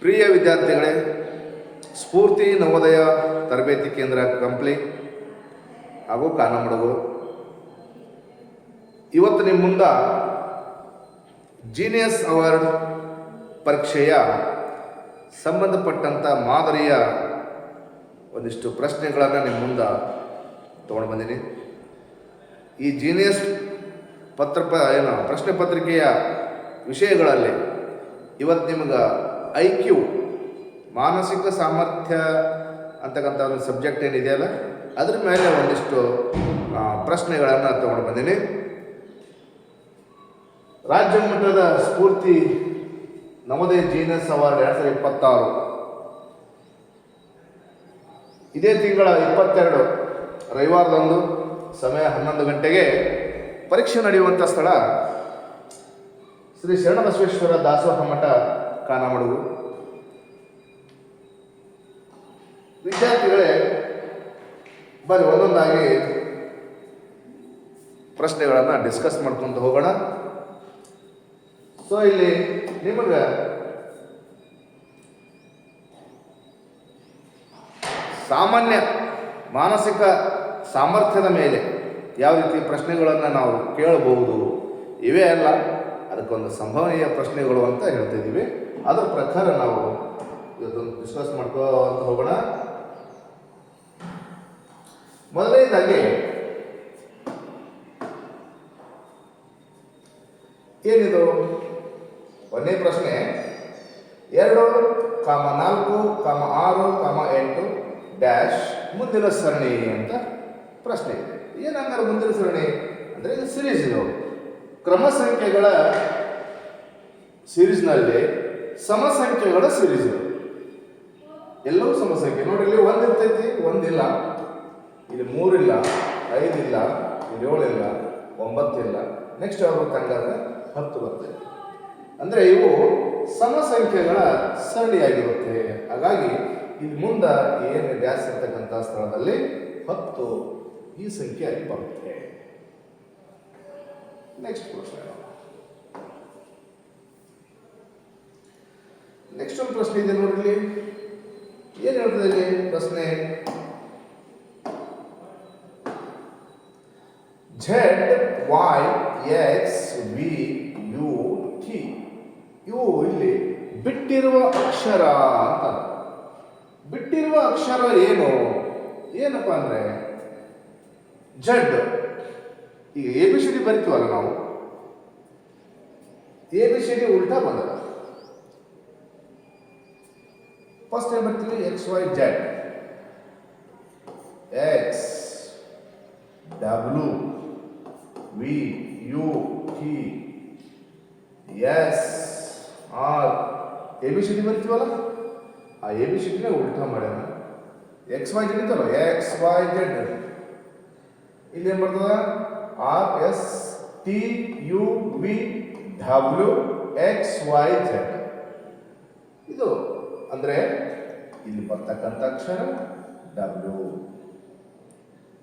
ಪ್ರಿಯ ವಿದ್ಯಾರ್ಥಿಗಳೇ, ಸ್ಫೂರ್ತಿ ನವೋದಯ ತರಬೇತಿ ಕೇಂದ್ರ ಕಂಪ್ಲಿ ಹಾಗೂ ಕಾನಮಡಗು ಇವತ್ತು ನಿಮ್ಮ ಮುಂದೆ ಜೀನಿಯಸ್ ಅವಾರ್ಡ್ ಪರೀಕ್ಷೆಯ ಸಂಬಂಧಪಟ್ಟಂಥ ಮಾದರಿಯ ಒಂದಿಷ್ಟು ಪ್ರಶ್ನೆಗಳನ್ನು ನಿಮ್ಮ ಮುಂದೆ ತೊಗೊಂಡು ಬಂದೀನಿ. ಈ ಜೀನಿಯಸ್ ಪ್ರಶ್ನೆ ಪತ್ರಿಕೆಯ ವಿಷಯಗಳಲ್ಲಿ ಇವತ್ತು ನಿಮಗೆ IQ ಮಾನಸಿಕ ಸಾಮರ್ಥ್ಯ ಅಂತಕ್ಕಂಥ ಒಂದು ಸಬ್ಜೆಕ್ಟ್ ಏನಿದೆಯಲ್ಲ ಅದ್ರ ಮೇಲೆ ಒಂದಿಷ್ಟು ಪ್ರಶ್ನೆಗಳನ್ನು ತಗೊಂಡು ಬಂದೀನಿ. ರಾಜ್ಯ ಮಟ್ಟದ ಸ್ಫೂರ್ತಿ ನವೋದಯ ಜೀನಿಯಸ್ ಅವಾರ್ಡ್ 2026 ಇದೇ ತಿಂಗಳ 22 ರವಿವಾರದಂದು ಸಮಯ 11 ಗಂಟೆಗೆ ಪರೀಕ್ಷೆ ನಡೆಯುವಂಥ ಸ್ಥಳ ಶ್ರೀ ಶರಣಬಸವೇಶ್ವರ ದಾಸೋಹ ಮಠ ಕಾನಮಡಗು. ವಿದ್ಯಾರ್ಥಿಗಳೇ, ಬರೀ ಒಂದೊಂದಾಗಿ ಪ್ರಶ್ನೆಗಳನ್ನು ಡಿಸ್ಕಸ್ ಮಾಡ್ಕೊಂತ ಹೋಗೋಣ. ಸೊ ಇಲ್ಲಿ ನಿಮಗೆ ಸಾಮಾನ್ಯ ಮಾನಸಿಕ ಸಾಮರ್ಥ್ಯದ ಮೇಲೆ ಯಾವ ರೀತಿ ಪ್ರಶ್ನೆಗಳನ್ನು ನಾವು ಕೇಳಬಹುದು, ಇವೇ ಅಲ್ಲ ಅದಕ್ಕೊಂದು ಸಂಭವನೀಯ ಪ್ರಶ್ನೆಗಳು ಅಂತ ಹೇಳ್ತಿದ್ದೀವಿ. ಅದರ ಪ್ರಕಾರ ನಾವು ಇವತ್ತೊಂದು ಡಿಸ್ಕಸ್ ಮಾಡ್ಕೋಂತ ಹೋಗೋಣ. ಮೊದಲನೇದಾಗಿ ಏನಿದು ಒಂದೇ ಪ್ರಶ್ನೆ 2, 4, 6, 8 ಡ್ಯಾಶ್ ಮುಂದಿನ ಸರಣಿ ಅಂತ ಪ್ರಶ್ನೆ. ಏನಂದ್ರೆ ಮುಂದಿನ ಸರಣಿ ಅಂದರೆ ಇದು ಸಿರೀಸ್. ಇದು ಕ್ರಮ ಸಂಖ್ಯೆಗಳ ಸಿರೀಸ್ನಲ್ಲಿ ಸಮಸಂಖ್ಯೆಗಳ ಸಿರೀಸ್. ಎಲ್ಲವೂ ಸಮಸಂಖ್ಯೆ. ನೋಡಿ, ಇಲ್ಲಿ 1 ಇರ್ತೈತಿ, 1 ಇಲ್ಲ, ಇಲ್ಲಿ 3 ಇಲ್ಲ, 5 ಇಲ್ಲ, ಇಲ್ಲಿ 7 ಇಲ್ಲ, 9 ಇಲ್ಲ, ನೆಕ್ಸ್ಟ್ ಯಾವಾಗ ತಂಗಾದ್ರೆ 10 ಬರ್ತದೆ. ಅಂದರೆ ಇವು ಸಮಸಂಖ್ಯೆಗಳ ಸರಣಿಯಾಗಿರುತ್ತೆ. ಹಾಗಾಗಿ ಇಲ್ಲಿ ಮುಂದೆ ಏನು ಡ್ಯಾಸ್ ಇರ್ತಕ್ಕಂಥ ಸ್ಥಳದಲ್ಲಿ 10 ಈ ಸಂಖ್ಯೆ ಅಲ್ಲಿ ಬರುತ್ತೆ. ನೆಕ್ಸ್ಟ್ ಪ್ರಶ್ನೆ. ನೆಕ್ಸ್ಟ್ ಒಂದು ಪ್ರಶ್ನೆ ಇದೆ ನೋಡ್ರಿ. ಏನು ಹೇಳ್ತದೆ ಇಲ್ಲಿ ಪ್ರಶ್ನೆ? ZYXVUT ಇವು ಇಲ್ಲಿ ಬಿಟ್ಟಿರುವ ಅಕ್ಷರ ಅಂತ. ಬಿಟ್ಟಿರುವ ಅಕ್ಷರ ಏನಪ್ಪ ಅಂದರೆ ಜಡ್. ಈಗ ABCD ಬರಿತೀವಲ್ಲ ನಾವು, ABCD ಉಲ್ಟಾ ಬಂದದ. ಫಸ್ಟ್ ಏನು ಬರ್ತೀವಿ? XYZ, X W V U T S R ABCD ಬರ್ತೀವಲ್ಲ, ಆ ABCD ಉಲ್ಟಾ ಮಾಡ್ಯಾನ. XYZ ಇತ್ತಲ್ಲ, XYZ. ಇಲ್ಲಿ ಏನು ಬರ್ತದ? RSTUVWXYZ. ಇದು ಅಂದರೆ ಇಲ್ಲಿ ಬರ್ತಕ್ಕಂಥ ಅಕ್ಷರ W.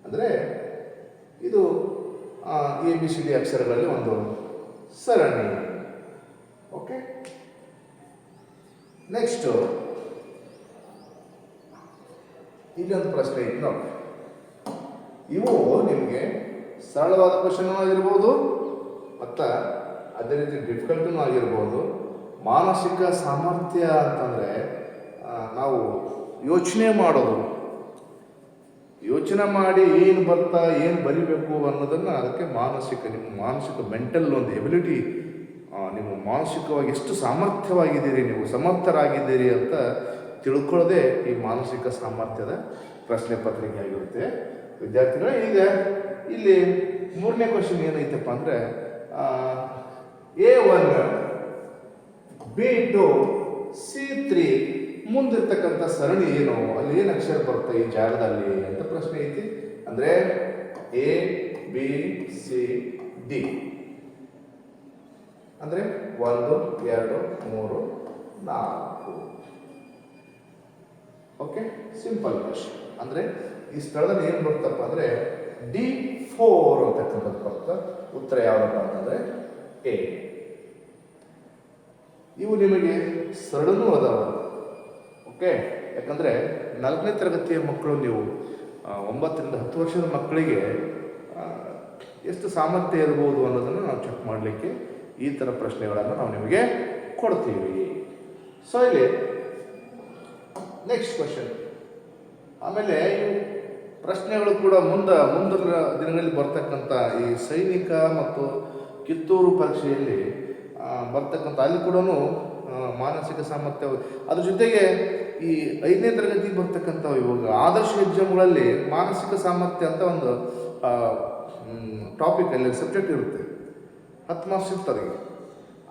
ಅಂದರೆ ಇದು ABCD ಅಕ್ಷರಗಳಲ್ಲಿ ಒಂದು ಸರಣಿ. ಓಕೆ, ನೆಕ್ಸ್ಟು ಇಲ್ಲೊಂದು ಪ್ರಶ್ನೆ ಇತ್ತು ನೋಡಿ. ಇವು ನಿಮಗೆ ಸರಳವಾದ ಕ್ವಶನ್ ಆಗಿರ್ಬೋದು ಮತ್ತು ಅದೇ ರೀತಿ ಡಿಫಿಕಲ್ಟೂ ಆಗಿರ್ಬೋದು. ಮಾನಸಿಕ ಸಾಮರ್ಥ್ಯ ಅಂತಂದರೆ ನಾವು ಯೋಚನೆ ಮಾಡೋದು, ಯೋಚನೆ ಮಾಡಿ ಏನು ಬರ್ತಾ ಏನು ಬರಿಬೇಕು ಅನ್ನೋದನ್ನು, ಅದಕ್ಕೆ ನಿಮ್ಮ ಮಾನಸಿಕ ಮೆಂಟಲ್ ಒಂದು ಎಬಿಲಿಟಿ, ನೀವು ಮಾನಸಿಕವಾಗಿ ಎಷ್ಟು ಸಾಮರ್ಥ್ಯವಾಗಿದ್ದೀರಿ, ನೀವು ಸಮರ್ಥರಾಗಿದ್ದೀರಿ ಅಂತ ತಿಳ್ಕೊಳ್ಳೋದೇ ಈ ಮಾನಸಿಕ ಸಾಮರ್ಥ್ಯದ ಪ್ರಶ್ನೆ ಪತ್ರಿಕೆ ಆಗಿರುತ್ತೆ. ವಿದ್ಯಾರ್ಥಿಗಳೇ, ಈಗ ಇಲ್ಲಿ 3ನೇ ಕ್ವಶನ್ ಏನೈತಪ್ಪ ಅಂದರೆ A1 B2 C3 ಮುಂದಿರ್ತಕ್ಕಂಥ ಸರಣಿ ಏನು, ಅಲ್ಲಿ ಏನು ಅಕ್ಷರ ಬರುತ್ತೆ ಈ ಜಾಗದಲ್ಲಿ ಅಂತ ಪ್ರಶ್ನೆ ಐತಿ. ಅಂದರೆ ABCD ಅಂದರೆ 1 2 3 4. Okay, simple question. ಅಂದರೆ ಈ ಸ್ಥಳದಲ್ಲಿ ಏನು ಬರ್ತಪ್ಪ ಅಂದರೆ D4 ಅಂತಕ್ಕಂಥದ್ದು ಬರುತ್ತೆ. ಉತ್ತರ ಯಾವುದಪ್ಪ ಅಂತಂದರೆ A. ಇವು ನಿಮಗೆ ಸರಳನೂ ಅದಾವ, ಓಕೆ. ಯಾಕಂದರೆ 4ನೇ ತರಗತಿಯ ಮಕ್ಕಳು ನೀವು 9 ರಿಂದ 10 ವರ್ಷದ ಮಕ್ಕಳಿಗೆ ಎಷ್ಟು ಸಾಮರ್ಥ್ಯ ಇರ್ಬೋದು ಅನ್ನೋದನ್ನು ನಾವು ಚೆಕ್ ಮಾಡಲಿಕ್ಕೆ ಈ ಥರ ಪ್ರಶ್ನೆಗಳನ್ನು ನಾವು ನಿಮಗೆ ಕೊಡ್ತೀವಿ. ಸೊ ಇಲ್ಲಿ ನೆಕ್ಸ್ಟ್ ಕ್ವಶನ್. ಆಮೇಲೆ ಈ ಪ್ರಶ್ನೆಗಳು ಕೂಡ ಮುಂದಿನ ದಿನಗಳಲ್ಲಿ ಬರ್ತಕ್ಕಂಥ ಈ ಸೈನಿಕ ಮತ್ತು ಕಿತ್ತೂರು ಪರೀಕ್ಷೆಯಲ್ಲಿ ಬರ್ತಕ್ಕಂಥ ಅಲ್ಲಿ ಕೂಡ ಮಾನಸಿಕ ಸಾಮರ್ಥ್ಯ, ಅದ್ರ ಜೊತೆಗೆ ಈ 5ನೇ ತರಗತಿಗೆ ಬರ್ತಕ್ಕಂಥ ಇವಾಗ ಆದರ್ಶ ಎಕ್ಸಾಮ್ಗಳಲ್ಲಿ ಮಾನಸಿಕ ಸಾಮರ್ಥ್ಯ ಅಂತ ಒಂದು ಟಾಪಿಕ್ ಅಲ್ಲಿ ಸಬ್ಜೆಕ್ಟ್ ಇರುತ್ತೆ. 10 ಮಾರ್ಕ್ಸ್ ಇರ್ತದೆ.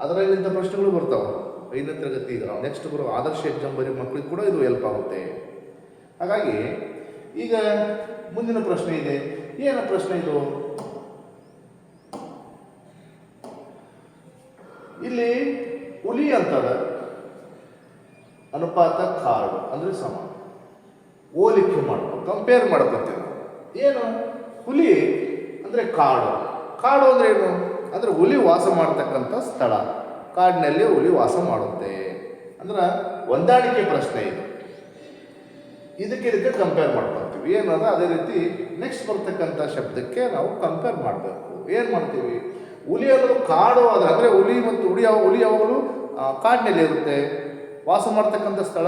ಅದರಲ್ಲಿ ಇಂಥ ಪ್ರಶ್ನೆಗಳು ಬರ್ತಾವೆ 5ನೇ ತರಗತಿ ನೆಕ್ಸ್ಟ್ ಬರೋ ಆದರ್ಶ ಎಕ್ಸಾಮ್ ಬರೀ ಮಕ್ಕಳಿಗೆ ಕೂಡ ಇದು ಹೆಲ್ಪ್ ಆಗುತ್ತೆ. ಹಾಗಾಗಿ ಈಗ ಮುಂದಿನ ಪ್ರಶ್ನೆ ಇದೆ. ಏನು ಪ್ರಶ್ನೆ ಇದು? ಇಲ್ಲಿ ಹುಲಿ ಅಂತದ ಅನುಪಾತ ಕಾಡು ಅಂದರೆ ಸಮ, ಹೋಲಿಕೆ ಮಾಡ್ಬೇಕು, ಕಂಪೇರ್ ಮಾಡ್ಕೊತೀವಿ. ಏನು ಹುಲಿ ಅಂದರೆ ಕಾಡು. ಕಾಡು ಅಂದರೆ ಏನು ಅಂದರೆ ಹುಲಿ ವಾಸ ಮಾಡ್ತಕ್ಕಂಥ ಸ್ಥಳ. ಕಾಡಿನಲ್ಲಿ ಹುಲಿ ವಾಸ ಮಾಡುತ್ತೆ ಅಂದ್ರೆ ಹೊಂದಾಣಿಕೆ ಪ್ರಶ್ನೆ ಇದು. ಇದಕ್ಕೆ ಕಂಪೇರ್ ಮಾಡ್ಕೊತೀವಿ. ಏನದ ಅದೇ ರೀತಿ ನೆಕ್ಸ್ಟ್ ಬರ್ತಕ್ಕಂಥ ಶಬ್ದಕ್ಕೆ ನಾವು ಕಂಪೇರ್ ಮಾಡಬೇಕು. ಏನು ಮಾಡ್ತೀವಿ? ಹುಲಿ ಅನ್ನೋದು ಕಾಡು ಆದರೆ ಅಂದರೆ ಹುಲಿ ಮತ್ತು ಹುಲಿ ಯಾವಾಗಲೂ ಕಾಡಿನಲ್ಲಿ ಇರುತ್ತೆ. ವಾಸ ಮಾಡ್ತಕ್ಕಂಥ ಸ್ಥಳ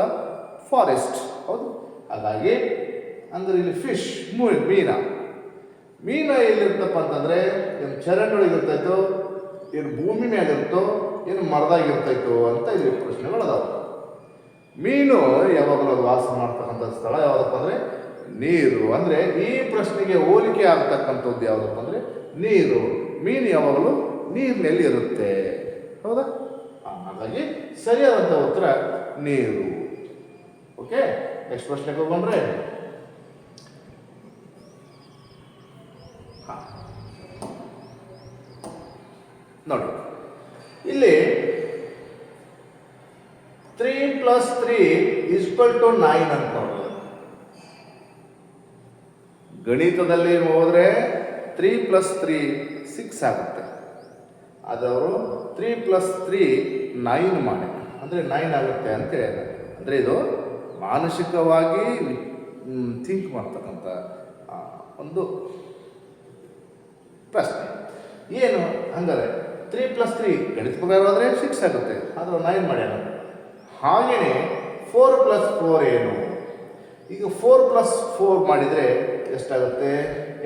ಫಾರೆಸ್ಟ್. ಹೌದು. ಹಾಗಾಗಿ ಅಂದರೆ ಇಲ್ಲಿ ಫಿಶ್ ಮೀನ ಎಲ್ಲಿರ್ತಪ್ಪ ಅಂತಂದರೆ ಏನು ಚರಂಡಿಯೊಳಗಿರ್ತೈತೋ, ಏನು ಭೂಮಿ ಮೇಲಿರುತ್ತೋ, ಏನು ಮರದಾಗಿರ್ತೈತೋ ಅಂತ ಇಲ್ಲಿ ಪ್ರಶ್ನೆಗಳು ಅದಾವೆ. ಮೀನು ಯಾವಾಗಲೂ ವಾಸ ಮಾಡ್ತಕ್ಕಂಥ ಸ್ಥಳ ಯಾವುದಪ್ಪ ಅಂದರೆ ನೀರು. ಅಂದರೆ ಈ ಪ್ರಶ್ನೆಗೆ ಹೋಲಿಕೆ ಆಗ್ತಕ್ಕಂಥದ್ದು ಯಾವುದಪ್ಪ ಅಂದರೆ ನೀರು. ಮೀನು ಯಾವಾಗಲೂ ನೀರಿನಲ್ಲಿ ಇರುತ್ತೆ. ಹೌದಾ? ಹಾಗಾಗಿ ಸರಿಯಾದಂಥ ಉತ್ತರ ನೀರು. ಓಕೆ. ನೆಕ್ಸ್ಟ್ ಪ್ರಶ್ನೆಗೆ ಹೋಗ್ಬಂದ್ರೆ ನೋಡಿ, ಇಲ್ಲಿ 3 + 3 = 9 ಅಂತ ನೋಡೋದು. ಗಣಿತದಲ್ಲಿ ಹೋದರೆ 3 + 3 6 ಆಗುತ್ತೆ. ಅದವರು 3 + 3 9 ಮಾಡಿ ಅಂದರೆ 9 ಆಗುತ್ತೆ ಅಂತ ಹೇಳಿದ್ದಾರೆ. ಅಂದರೆ ಇದು ಮಾನಸಿಕವಾಗಿ ಥಿಂಕ್ ಮಾಡ್ತಕ್ಕಂಥ ಒಂದು ಪ್ರಶ್ನೆ. ಏನು ಹಂಗಾರೆ 3 + 3 ಗಣಿತ ಪ್ರಕಾರ ಹೋದರೆ 6 ಆಗುತ್ತೆ, ಆದರೆ 9 ಮಾಡ್ಯಾನ. ಹಾಗೆಯೇ 4 + 4 ಏನು? ಈಗ 4 + 4 ಮಾಡಿದರೆ ಎಷ್ಟಾಗುತ್ತೆ?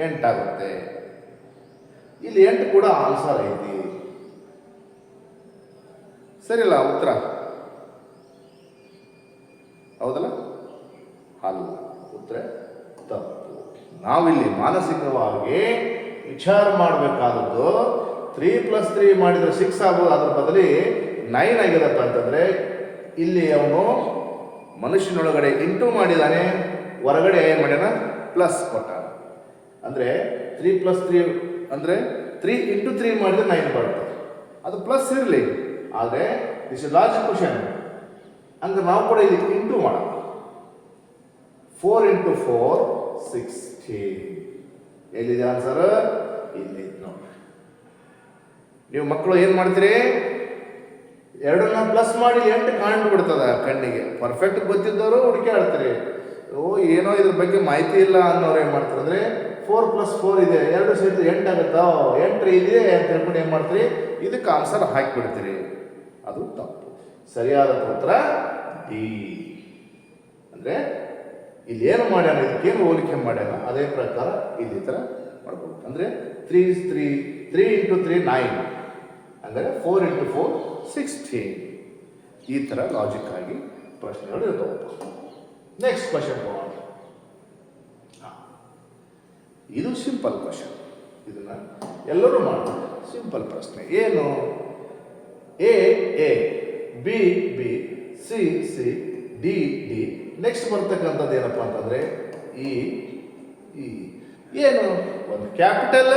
8 ಆಗುತ್ತೆ. ಇಲ್ಲಿ 8 ಕೂಡ ಆನ್ಸರ್ ಐತಿ. ಸರಿಯಲ್ಲ ಉತ್ತರ? ಹೌದಲ್ಲ? ಅಲ್ಲ, ಉತ್ತರ ತಪ್ಪು. ನಾವಿಲ್ಲಿ ಮಾನಸಿಕವಾಗಿ ವಿಚಾರ ಮಾಡಬೇಕಾದದ್ದು 3 + 3 ಮಾಡಿದರೆ 6 ಆಗ್ಬೋದು, ಅದ್ರ ಬದಲಿ 9 ಆಗಿದಪ್ಪ ಅಂತಂದರೆ ಇಲ್ಲಿ ಅವನು ಮನುಷ್ಯನೊಳಗಡೆ ಇಂಟು ಮಾಡಿದಾನೆ, ಹೊರಗಡೆ ಏನು ಮಾಡ್ಯಾನ? ಪ್ಲಸ್ ಕೊಟ್ಟ. ಅಂದರೆ 3 + 3 ಅಂದರೆ 3 × 3 ಮಾಡಿದರೆ 9 ಬರುತ್ತೆ. ಅದು ಪ್ಲಸ್ ಇರಲಿ, ಆದರೆ ದಿಸ್ ಇಸ್ ಲಾಜಿಕ್ ಕ್ವಶನ್. ಅಂದರೆ ನಾವು ಕೂಡ ಇಲ್ಲಿ ಇಂಟು ಮಾಡೋಣ. 4 × 4 16. ಎಲ್ಲಿದೆ ಆನ್ಸರ್? ಇಲ್ಲಿ ನೋಡಿ. ನೀವು ಮಕ್ಕಳು ಏನು ಮಾಡ್ತೀರಿ? ಎರಡನ್ನ ಪ್ಲಸ್ ಮಾಡಿ 8 ಕಾಣ್ ಬಿಡ್ತದ ಕಣ್ಣಿಗೆ. ಪರ್ಫೆಕ್ಟ್ ಗೊತ್ತಿದ್ದವರು ಹುಡುಕಾಡ್ತೀರಿ. ಏನೋ ಇದ್ರ ಬಗ್ಗೆ ಮಾಹಿತಿ ಇಲ್ಲ ಅನ್ನೋರು ಏನು ಮಾಡ್ತಾರೆ ಅಂದರೆ 4 + 4 ಇದೆ, 2 ಸೇರಿದ್ರೆ 8 ಆಗುತ್ತಾ, 8 ಇದೆ ಅಂತ ಹೇಳ್ಕೊಂಡು ಏನು ಮಾಡ್ತೀರಿ? ಇದಕ್ಕೆ ಆನ್ಸರ್ ಹಾಕಿಬಿಡ್ತೀರಿ. ಅದು ತಪ್ಪು. ಸರಿಯಾದ ಉತ್ತರ ಡಿ. ಅಂದರೆ ಇಲ್ಲಿ ಏನು ಮಾಡ್ಯಾನ, ಇದಕ್ಕೇನು ಹೋಲಿಕೆ ಮಾಡ್ಯಾನ ಅದೇ ಪ್ರಕಾರ ಇಲ್ಲಿ ಥರ ಮಾಡ್ಬೋದು. ಅಂದರೆ 3 × 3 9, ಅಂದರೆ 4 × 4 16. ಈ ಥರ ಲಾಜಿಕ್ ಆಗಿ ಪ್ರಶ್ನೆಗಳು ಇರ್ತವೆ. ನೆಕ್ಸ್ಟ್ ಕ್ವಶನ್ ಹೋಗೋಣ. ಇದು ಸಿಂಪಲ್ ಕ್ವಶನ್. ಇದನ್ನು ಎಲ್ಲರೂ ಮಾಡ್ತಾರೆ. ಸಿಂಪಲ್ ಪ್ರಶ್ನೆ. ಏನು? A B C D next ಬರ್ತಕ್ಕಂಥದ್ದು ಏನಪ್ಪ ಅಂತಂದರೆ ಈ ಏನು? ಒಂದು ಕ್ಯಾಪಿಟಲ್,